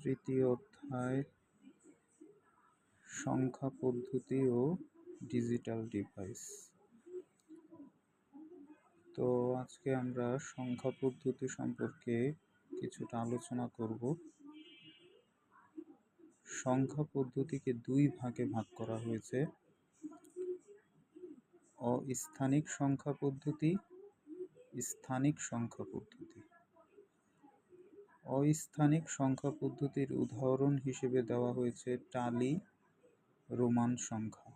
তৃতীয় অধ্যায় সংখ্যা পদ্ধতি ও ডিজিটাল ডিভাইস। তো আজকে আমরা সংখ্যা পদ্ধতি সম্পর্কে কিছুটা আলোচনা করব। সংখ্যা পদ্ধতিকে দুই ভাগে ভাগ করা হয়েছে: অস্থানিক সংখ্যা পদ্ধতি, স্থানিক সংখ্যা পদ্ধতি। অস্থানিক সংখ্যা পদ্ধতির উদাহরণ হিসেবে দেওয়া হয়েছে টালি, রোমান সংখ্যা।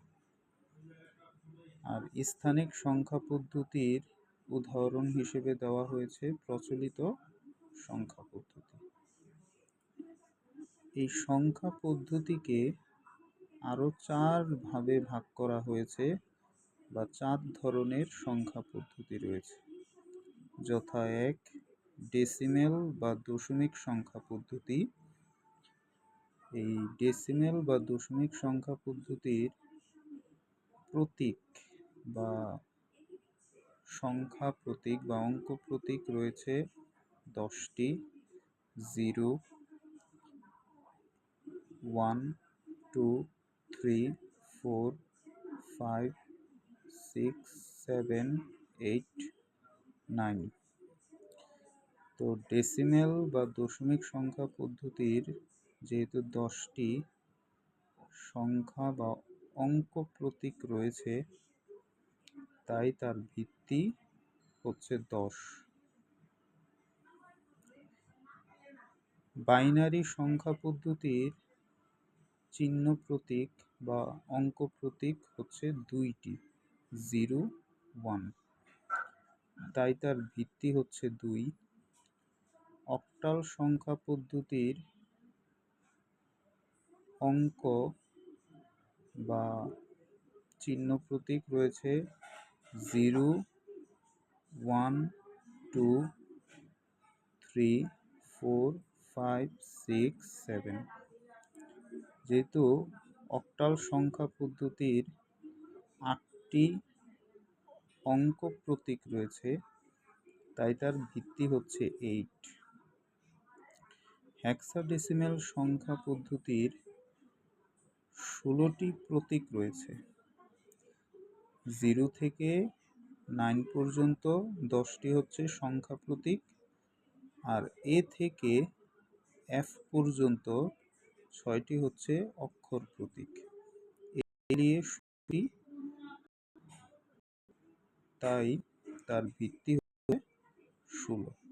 আর স্থানিক সংখ্যা পদ্ধতির উদাহরণ হিসেবে দেওয়া হয়েছে প্রচলিত সংখ্যা পদ্ধতি। এই সংখ্যা পদ্ধতিকে আরো 4 ভাবে ভাগ করা হয়েছে বা 4 ধরনের সংখ্যা পদ্ধতি রয়েছে, যথা 1 ডেসিমেল বা দশমিক সংখ্যা পদ্ধতি। এই ডেসিমেল বা দশমিক সংখ্যা পদ্ধতির প্রতীক বা সংখ্যা প্রতীক বা অঙ্ক প্রতীক রয়েছে 10টি: 0, 1, 2, 3, 4, 5, 6, 7, 8, 9। তো ডেসিমেল বা দশমিক সংখ্যা পদ্ধতির যেহেতু 10টি সংখ্যা বা অঙ্ক প্রতীক রয়েছে, তাই তার ভিত্তি হচ্ছে 10। বাইনারি সংখ্যা পদ্ধতির চিহ্ন প্রতীক বা অঙ্ক প্রতীক হচ্ছে 2টি: 0, 1, তাই তার ভিত্তি হচ্ছে 2। অক্টাল সংখ্যা পদ্ধতির অঙ্ক বা চিহ্ন প্রতীক রয়েছে 0, 1, 2, 3, 4, 5, 6, 7। যেহেতু অক্টাল সংখ্যা পদ্ধতির 8টি অঙ্ক প্রতীক রয়েছে, তাই তার ভিত্তি হচ্ছে 8। হেক্সাডেসিমেল সংখ্যা পদ্ধতির 16টি প্রতীক রয়েছে। 0 থেকে 9 পর্যন্ত 10টি হচ্ছে সংখ্যা প্রতীক, আর A থেকে F পর্যন্ত 6টি হচ্ছে অক্ষর প্রতীক। এড়িয়ে 16টি, তাই তার ভিত্তি হচ্ছে 16।